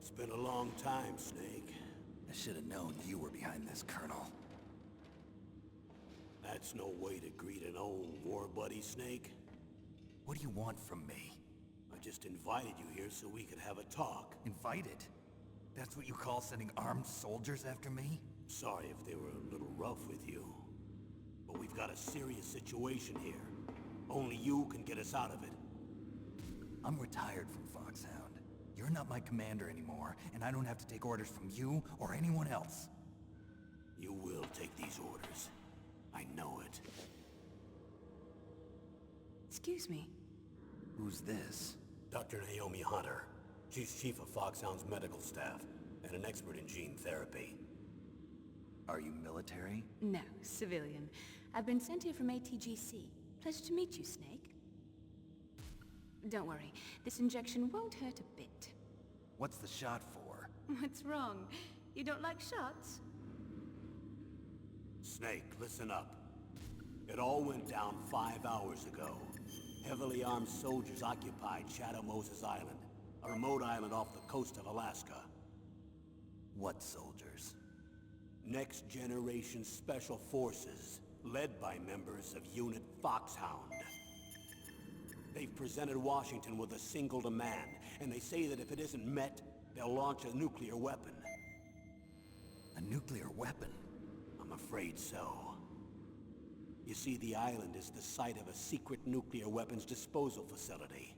It's been a long time, Snake. I should have known you were behind this, Colonel. That's no way to greet an old war buddy, Snake. What do you want from me? I just invited you here so we could have a talk. Invited? That's what you call sending armed soldiers after me? Sorry if they were a little rough with you. But we've got a serious situation here. Only you can get us out of it. I'm retired from Foxhound. You're not my commander anymore, and I don't have to take orders from you or anyone else. You will take these orders. I know it. Excuse me. Who's this? Dr. Naomi Hunter. She's chief of Foxhound's medical staff, and an expert in gene therapy. Are you military? No, civilian. I've been sent here from ATGC. Pleasure to meet you, Snake. Don't worry, this injection won't hurt a bit. What's the shot for? What's wrong? You don't like shots? Snake, listen up. It all went down 5 hours ago. Heavily armed soldiers occupied Shadow Moses Island, a remote island off the coast of Alaska. What soldiers? Next Generation Special Forces, led by members of Unit Foxhound. They've presented Washington with a single demand, and they say that if it isn't met, they'll launch a nuclear weapon. A nuclear weapon? I'm afraid so. You see, the island is the site of a secret nuclear weapons disposal facility.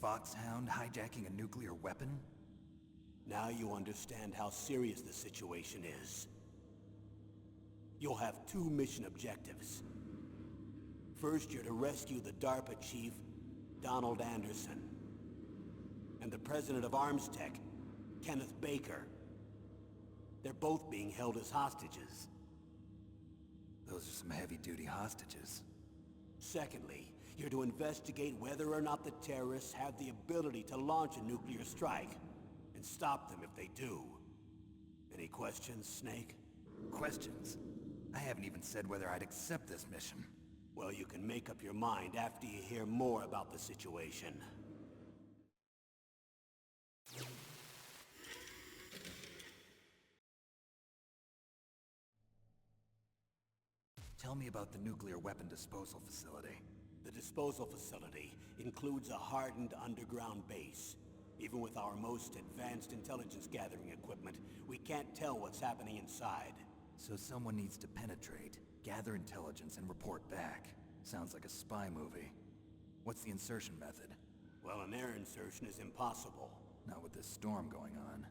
Foxhound hijacking a nuclear weapon? Now you understand how serious the situation is. You'll have 2 mission objectives. First, you're to rescue the DARPA chief, Donald Anderson, and the president of ArmsTech, Kenneth Baker. They're both being held as hostages. Those are some heavy-duty hostages. Secondly, you're to investigate whether or not the terrorists have the ability to launch a nuclear strike, and stop them if they do. Any questions, Snake? Questions? I haven't even said whether I'd accept this mission. Well, you can make up your mind after you hear more about the situation. Tell me about the nuclear weapon disposal facility. The disposal facility includes a hardened underground base. Even with our most advanced intelligence gathering equipment, we can't tell what's happening inside. So someone needs to penetrate, gather intelligence, and report back. Sounds like a spy movie. What's the insertion method? Well, an air insertion is impossible. Not with this storm going on.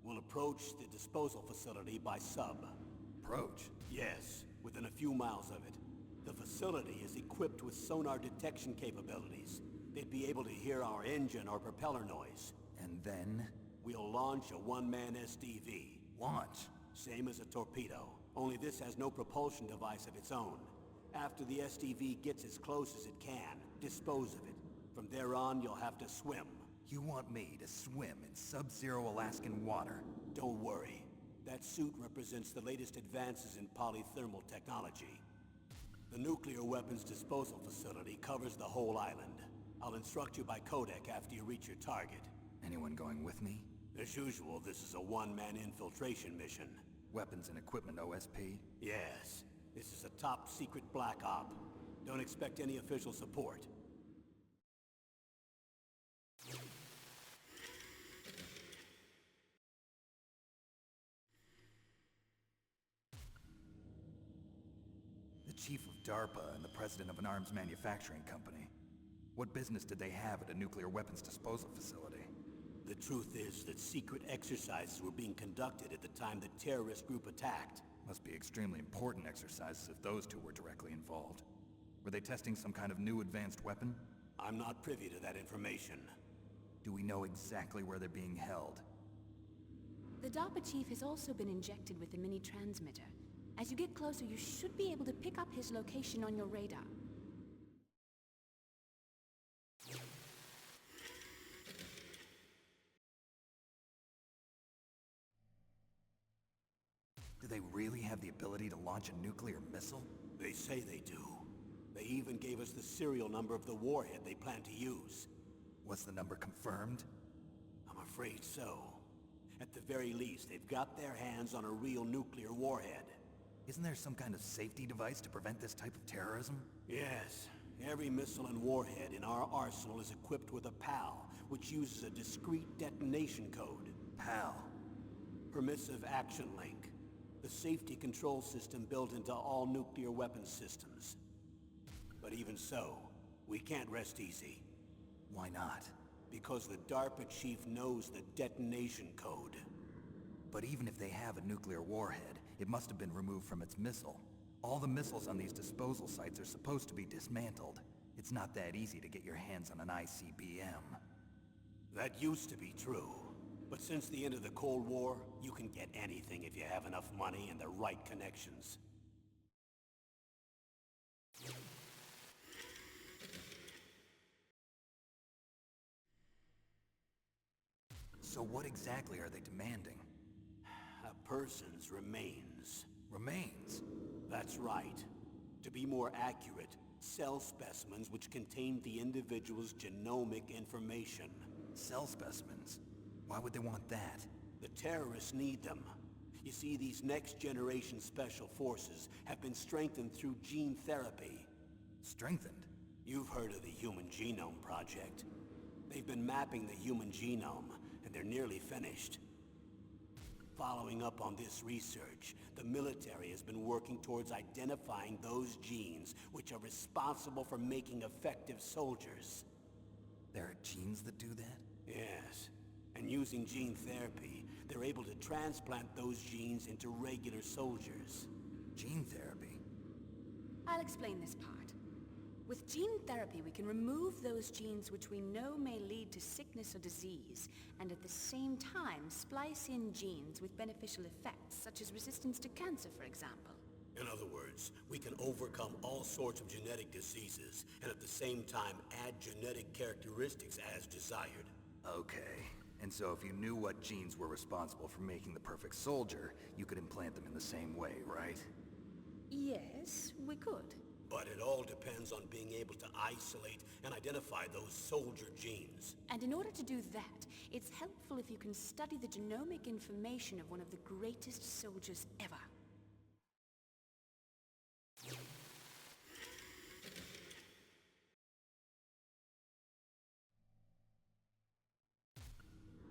We'll approach the disposal facility by sub. Approach? Yes, within a few miles of it. The facility is equipped with sonar detection capabilities. They'd be able to hear our engine or propeller noise. And then? We'll launch a one-man SDV. Launch? Same as a torpedo, only this has no propulsion device of its own. After the SDV gets as close as it can, dispose of it. From there on, you'll have to swim. You want me to swim in sub-zero Alaskan water? Don't worry. That suit represents the latest advances in polythermal technology. The nuclear weapons disposal facility covers the whole island. I'll instruct you by codec after you reach your target. Anyone going with me? As usual, this is a one-man infiltration mission. Weapons and equipment OSP? Yes. This is a top-secret black op. Don't expect any official support. The chief of DARPA and the president of an arms manufacturing company. What business did they have at a nuclear weapons disposal facility? The truth is that secret exercises were being conducted at the time the terrorist group attacked. Must be extremely important exercises if those two were directly involved. Were they testing some kind of new advanced weapon? I'm not privy to that information. Do we know exactly where they're being held? The DARPA chief has also been injected with a mini-transmitter. As you get closer, you should be able to pick up his location on your radar. Do they really have the ability to launch a nuclear missile? They say they do. They even gave us the serial number of the warhead they plan to use. Was the number confirmed? I'm afraid afraid so. At the very least, they've got their hands on a real nuclear warhead. Isn't there some kind of safety device to prevent this type of terrorism? Yes. Every missile and warhead in our arsenal is equipped with a PAL, which uses a discrete detonation code. PAL. Permissive Action Link. The safety control system built into all nuclear weapons systems. But even so, we can't rest easy. Why not? Because the DARPA chief knows the detonation code. But even if they have a nuclear warhead, it must have been removed from its missile. All the missiles on these disposal sites are supposed to be dismantled. It's not that easy to get your hands on an ICBM. That used to be true. But since the end of the Cold War, you can get anything if you have enough money and the right connections. So what exactly are they demanding? A person's remains. Remains? That's right. To be more accurate, cell specimens which contain the individual's genomic information. Cell specimens? Why would they want that? The terrorists need them. You see, these next-generation special forces have been strengthened through gene therapy. Strengthened? You've heard of the Human Genome Project. They've been mapping the human genome, and they're nearly finished. Following up on this research, the military has been working towards identifying those genes which are responsible for making effective soldiers. There are genes that do that? Yes. And using gene therapy, they're able to transplant those genes into regular soldiers. Gene therapy? I'll explain this part. With gene therapy, we can remove those genes which we know may lead to sickness or disease, and at the same time splice in genes with beneficial effects, such as resistance to cancer, for example. In other words, we can overcome all sorts of genetic diseases, and at the same time add genetic characteristics as desired. Okay. And so if you knew what genes were responsible for making the perfect soldier, you could implant them in the same way, right? Yes, we could. But it all depends on being able to isolate and identify those soldier genes. And in order to do that, it's helpful if you can study the genomic information of one of the greatest soldiers ever.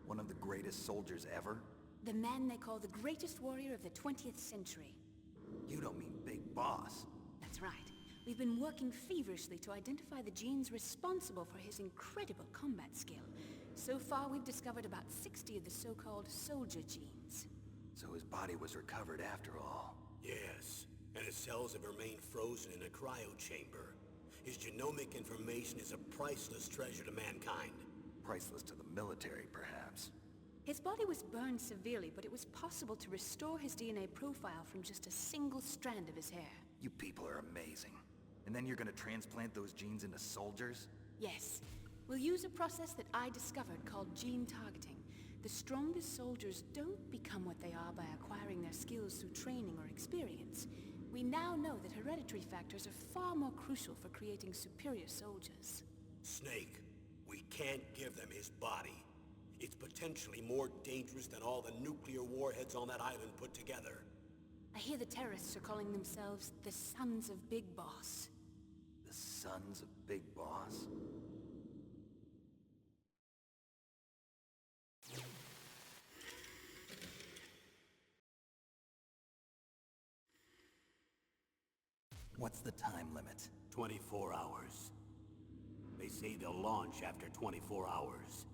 One of the greatest soldiers ever? The man they call the greatest warrior of the 20th century. You don't mean Big Boss. That's right. We've been working feverishly to identify the genes responsible for his incredible combat skill. So far, we've discovered about 60 of the so-called soldier genes. So his body was recovered after all. Yes, and his cells have remained frozen in a cryo chamber. His genomic information is a priceless treasure to mankind. Priceless to the military, perhaps. His body was burned severely, but it was possible to restore his DNA profile from just a single strand of his hair. You people are amazing. And then you're gonna transplant those genes into soldiers? Yes. We'll use a process that I discovered called gene targeting. The strongest soldiers don't become what they are by acquiring their skills through training or experience. We now know that hereditary factors are far more crucial for creating superior soldiers. Snake, we can't give them his body. It's potentially more dangerous than all the nuclear warheads on that island put together. I hear the terrorists are calling themselves the Sons of Big Boss. The Sons of Big Boss? What's the time limit? 24 hours. They say they'll launch after 24 hours.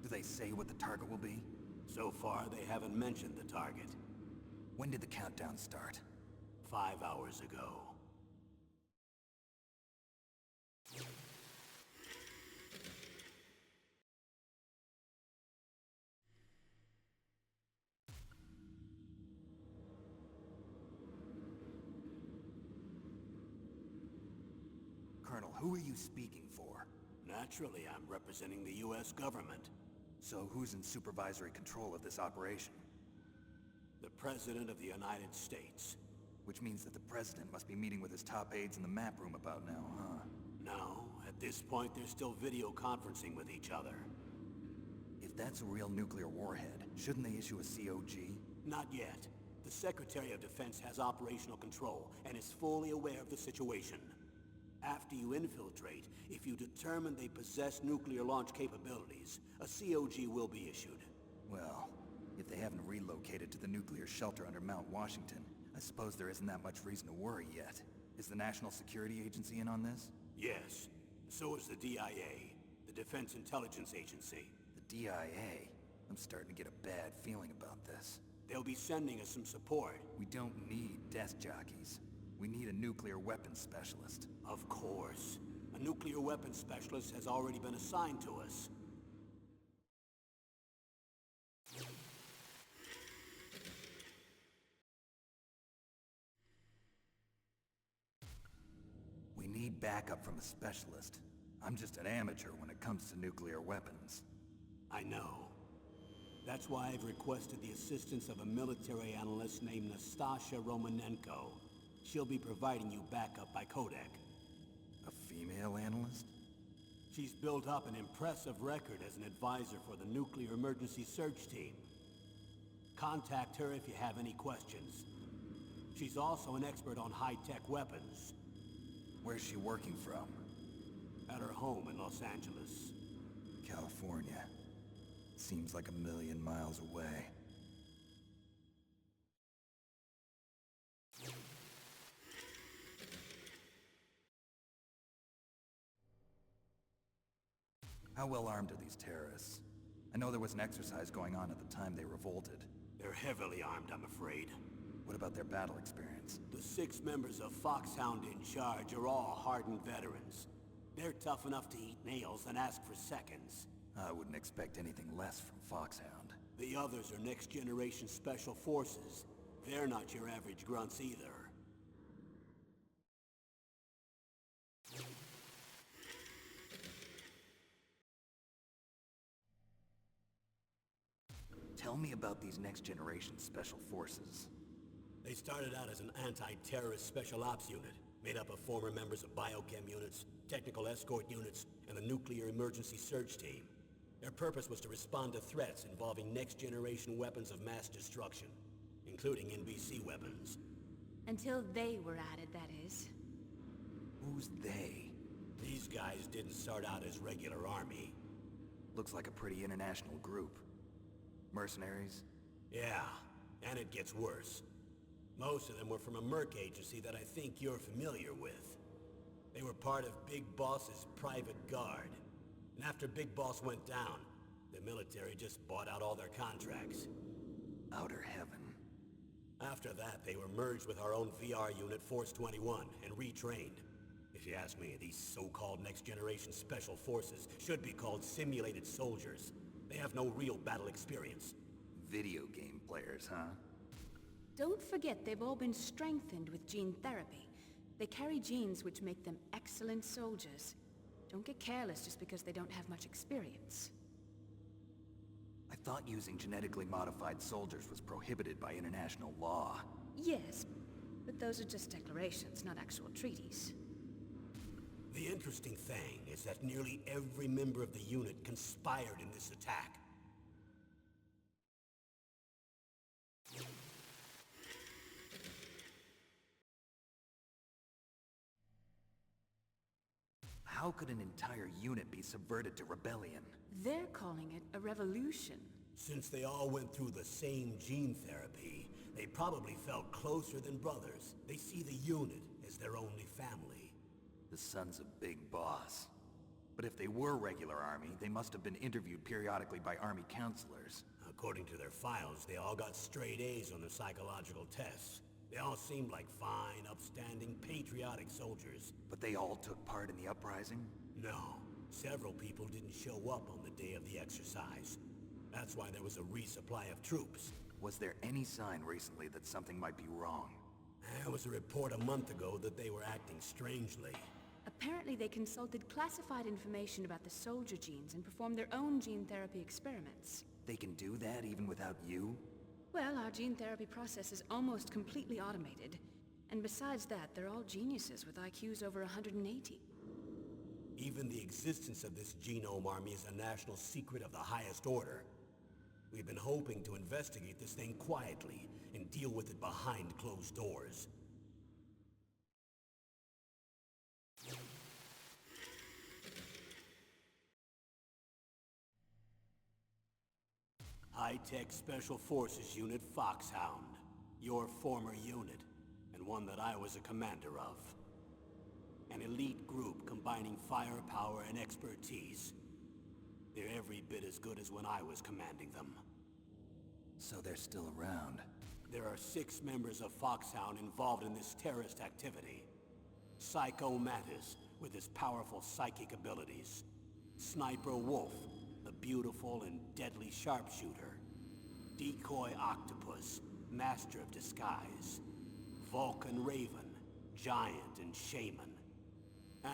Do they say what the target will be? So far, they haven't mentioned the target. When did the countdown start? 5 hours ago. Colonel, who are you speaking for? Naturally, I'm representing the U.S. government. So who's in supervisory control of this operation? The President of the United States. Which means that the President must be meeting with his top aides in the map room about now, huh? No, at this point they're still video conferencing with each other. If that's that's a real nuclear warhead, shouldn't they issue a COG? Not yet. The Secretary of Defense has operational control and is fully aware of the situation. After you infiltrate, if you determine they possess nuclear launch capabilities, a COG will be issued. Well, if they haven't relocated to the nuclear shelter under Mount Washington, I suppose there isn't that much reason to worry yet. Is the National Security Agency in on this? Yes. So is the DIA, the Defense Intelligence Agency. The DIA? I'm starting to get a bad feeling about this. They'll be sending us some support. We don't need desk jockeys. We need a nuclear weapons specialist. Of course. A nuclear weapons specialist has already been assigned to us. We need backup from a specialist. I'm just an amateur when it comes to nuclear weapons. I know. That's why I've requested the assistance of a military analyst named Nastasha Romanenko. She'll be providing you backup by Kodak. A female analyst? She's built up an impressive record as an advisor for the Nuclear Emergency Search Team. Contact her if you have any questions. She's also an expert on high-tech weapons. Where's she working from? At her home in Los Angeles. California. Seems like 1,000,000 miles away. How well armed are these terrorists? I know there was an exercise going on at the time they revolted. They're heavily armed, I'm afraid. What about their battle experience? The 6 members of Foxhound in charge are all hardened veterans. They're tough enough to eat nails and ask for seconds. I wouldn't expect anything less from Foxhound. The others are next-generation special forces. They're not your average grunts either. Tell me about these next-generation special forces. They started out as an anti-terrorist special ops unit, made up of former members of biochem units, technical escort units, and the Nuclear Emergency Search Team. Their purpose was to respond to threats involving next-generation weapons of mass destruction, including NBC weapons. Until they were added, that is. Who's they? These guys didn't start out as regular army. Looks like a pretty international group. Mercenaries? Yeah, and it gets worse. Most of them were from a merc agency that I think you're familiar with. They were part of Big Boss's private guard. And after Big Boss went down, the military just bought out all their contracts. Outer heaven. After that, they were merged with our own VR unit, Force 21, and retrained. If you ask me, these so-called next-generation special forces should be called simulated soldiers. They have no real battle experience. Video game players, huh? Don't forget they've all been strengthened with gene therapy. They carry genes which make them excellent soldiers. Don't get careless just because they don't have much experience. I thought using genetically modified soldiers was prohibited by international law. Yes, but those are just declarations, not actual treaties. The interesting thing is that nearly every member of the unit conspired in this attack. How could an entire unit be subverted to rebellion? They're calling it a revolution. Since they all went through the same gene therapy, they probably felt closer than brothers. They see the unit as their only family. The sons of Big Boss. But if they were regular army, they must have been interviewed periodically by army counselors. According to their files, they all got straight A's on their psychological tests. They all seemed like fine, upstanding, patriotic soldiers. But they all took part in the uprising? No. Several people didn't show up on the day of the exercise. That's why there was a resupply of troops. Was there any sign recently that something might be wrong? There was a report a month ago that they were acting strangely. Apparently they consulted classified information about the soldier genes and performed their own gene therapy experiments. They can do that even without you? Well, our gene therapy process is almost completely automated. And besides that, they're all geniuses with IQs over 180. Even the existence of this genome army is a national secret of the highest order. We've been hoping to investigate this thing quietly and deal with it behind closed doors. High-Tech Special Forces Unit Foxhound. Your former unit, and one that I was a commander of. An elite group combining firepower and expertise. They're every bit as good as when I was commanding them. So they're still around. There are 6 members of Foxhound involved in this terrorist activity. Psycho Mantis, with his powerful psychic abilities. Sniper Wolf, the beautiful and deadly sharpshooter. Decoy Octopus, master of disguise. Vulcan Raven, giant and shaman.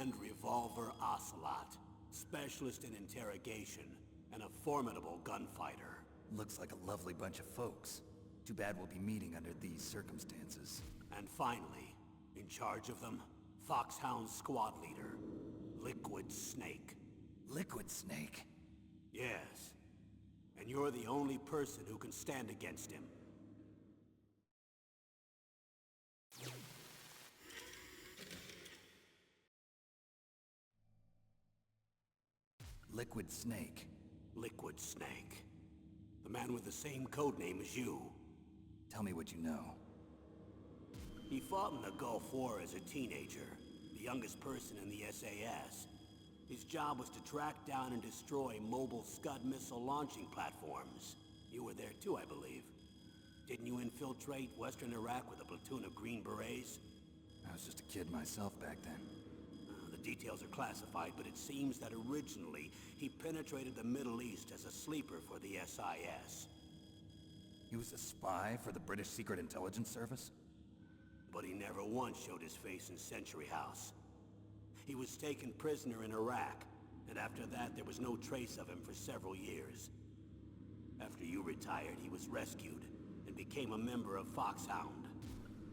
And Revolver Ocelot, specialist in interrogation and a formidable gunfighter. Looks like a lovely bunch of folks. Too bad we'll be meeting under these circumstances. And finally, in charge of them, Foxhound's squad leader, Liquid Snake. Liquid Snake? Yes. And you're the only person who can stand against him. Liquid Snake. Liquid Snake. The man with the same codename as you. Tell me what you know. He fought in the Gulf War as a teenager, the youngest person in the SAS. His job was to track down and destroy mobile Scud missile launching platforms. You were there too, I believe. Didn't you infiltrate Western Iraq with a platoon of Green Berets? I was just a kid myself back then. The details are classified, but it seems that originally he penetrated the Middle East as a sleeper for the SIS. He was a spy for the British Secret Intelligence Service? But he never once showed his face in Century House. He was taken prisoner in Iraq, and after that there was no trace of him for several years. After you retired, he was rescued and became a member of Foxhound.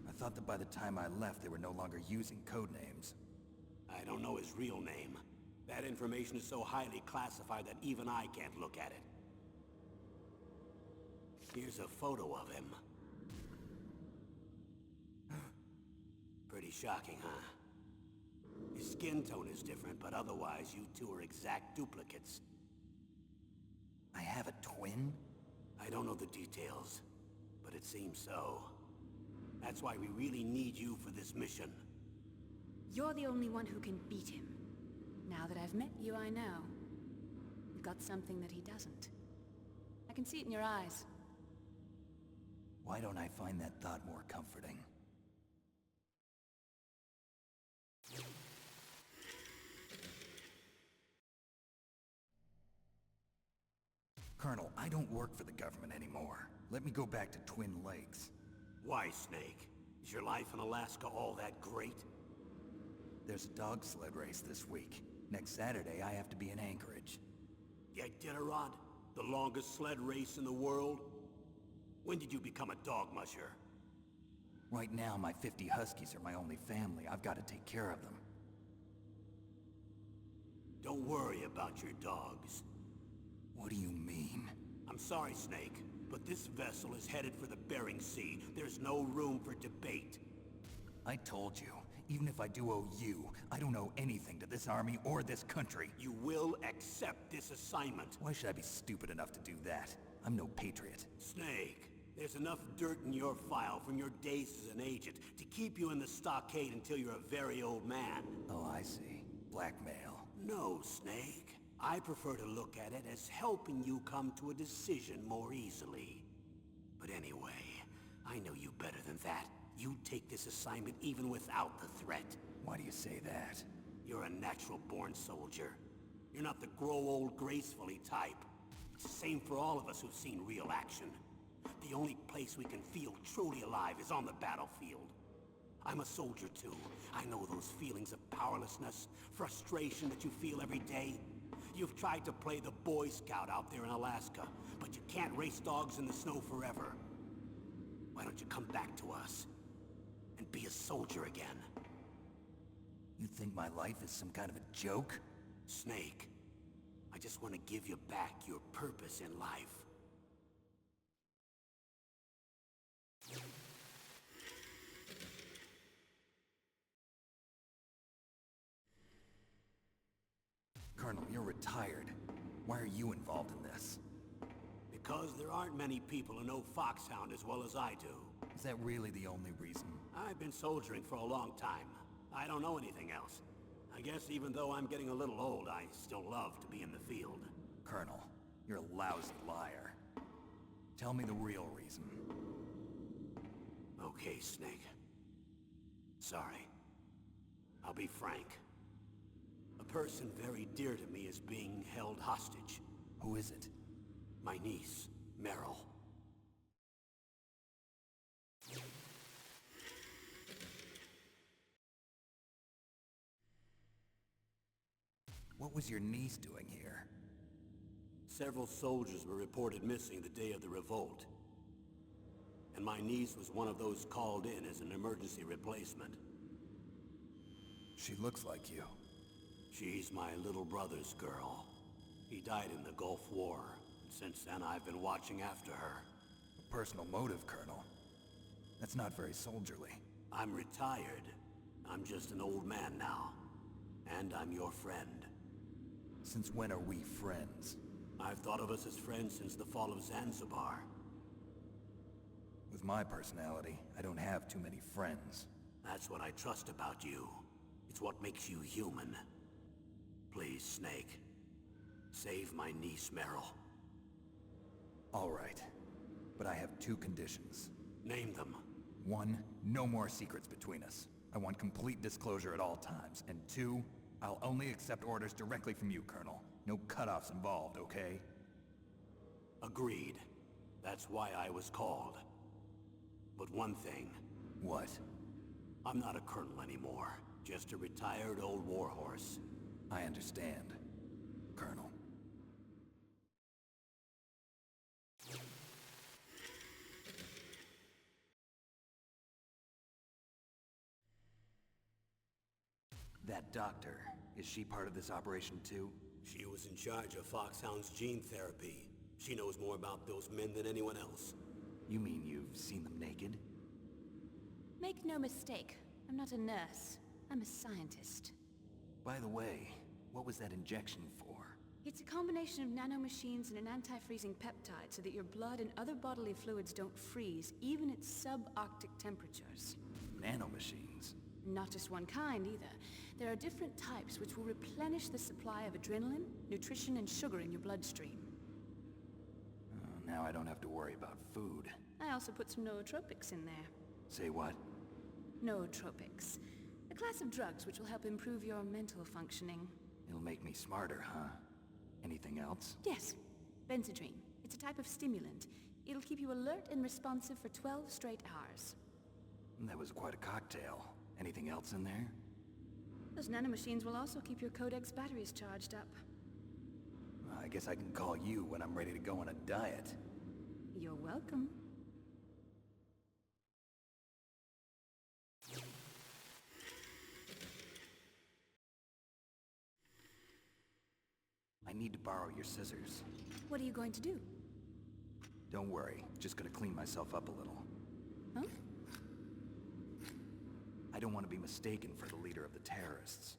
I thought that by the time I left, they were no longer using code names. I don't know his real name. That information is so highly classified that even I can't look at it. Here's a photo of him. Pretty shocking, huh? His skin tone is different, but otherwise you two are exact duplicates. I have a twin? I don't know the details, but it seems so. That's why we really need you for this mission. You're the only one who can beat him. Now that I've met you, I know. You've got something that he doesn't. I can see it in your eyes. Why don't I find that thought more comforting? Colonel, I don't work for the government anymore. Let me go back to Twin Lakes. Why, Snake? Is your life in Alaska all that great? There's a dog sled race this week. Next Saturday, I have to be in Anchorage. The Iditarod? The longest sled race in the world? When did you become a dog musher? Right now, my 50 Huskies are my only family. I've got to take care of them. Don't worry about your dogs. What do you mean? I'm sorry, Snake, but this vessel is headed for the Bering Sea. There's no room for debate. I told you, even if I do owe you, I don't owe anything to this army or this country. You will accept this assignment. Why should I be stupid enough to do that? I'm no patriot. Snake, there's enough dirt in your file from your days as an agent to keep you in the stockade until you're a very old man. Oh, I see. Blackmail. No, Snake. I prefer to look at it as helping you come to a decision more easily. But anyway, I know you better than that. You take this assignment even without the threat. Why do you say that? You're a natural-born soldier. You're not the grow old gracefully type. It's the same for all of us who've seen real action. The only place we can feel truly alive is on the battlefield. I'm a soldier too. I know those feelings of powerlessness, frustration that you feel every day. You've tried to play the Boy Scout out there in Alaska, but you can't race dogs in the snow forever. Why don't you come back to us and be a soldier again? You think my life is some kind of a joke? Snake, I just want to give you back your purpose in life. Colonel, you're retired. Why are you involved in this? Because there aren't many people who know Foxhound as well as I do. Is that really the only reason? I've been soldiering for a long time. I don't know anything else. I guess even though I'm getting a little old, I still love to be in the field. Colonel, you're a lousy liar. Tell me the real reason. Okay, Snake. Sorry. I'll be frank. A person very dear to me is being held hostage. Who is it? My niece, Meryl. What was your niece doing here? Several soldiers were reported missing the day of the revolt. And my niece was one of those called in as an emergency replacement. She looks like you. She's my little brother's girl. He died in the Gulf War. Since then, I've been watching after her. A personal motive, Colonel. That's not very soldierly. I'm retired. I'm just an old man now. And I'm your friend. Since when are we friends? I've thought of us as friends since the fall of Zanzibar. With my personality, I don't have too many friends. That's what I trust about you. It's what makes you human. Please, Snake. Save my niece, Meryl. All right. But I have two conditions. Name them. 1, no more secrets between us. I want complete disclosure at all times. And 2, I'll only accept orders directly from you, Colonel. No cutoffs involved, okay? Agreed. That's why I was called. But one thing. What? I'm not a colonel anymore. Just a retired old warhorse. I understand, Colonel. That doctor, is she part of this operation too? She was in charge of Foxhound's gene therapy. She knows more about those men than anyone else. You mean you've seen them naked? Make no mistake, I'm not a nurse. I'm a scientist. By the way, what was that injection for? It's a combination of nanomachines and an anti-freezing peptide so that your blood and other bodily fluids don't freeze, even at subarctic temperatures. Nanomachines? Not just one kind, either. There are different types which will replenish the supply of adrenaline, nutrition, and sugar in your bloodstream. Now I don't have to worry about food. I also put some nootropics in there. Say what? Nootropics. A class of drugs which will help improve your mental functioning. It'll make me smarter, huh? Anything else? Yes. Benzedrine. It's a type of stimulant. It'll keep you alert and responsive for 12 straight hours. That was quite a cocktail. Anything else in there? Those nanomachines will also keep your Codex batteries charged up. I guess I can call you when I'm ready to go on a diet. You're welcome. I need to borrow your scissors. What are you going to do? Don't worry, just gonna clean myself up a little. Huh? I don't want to be mistaken for the leader of the terrorists.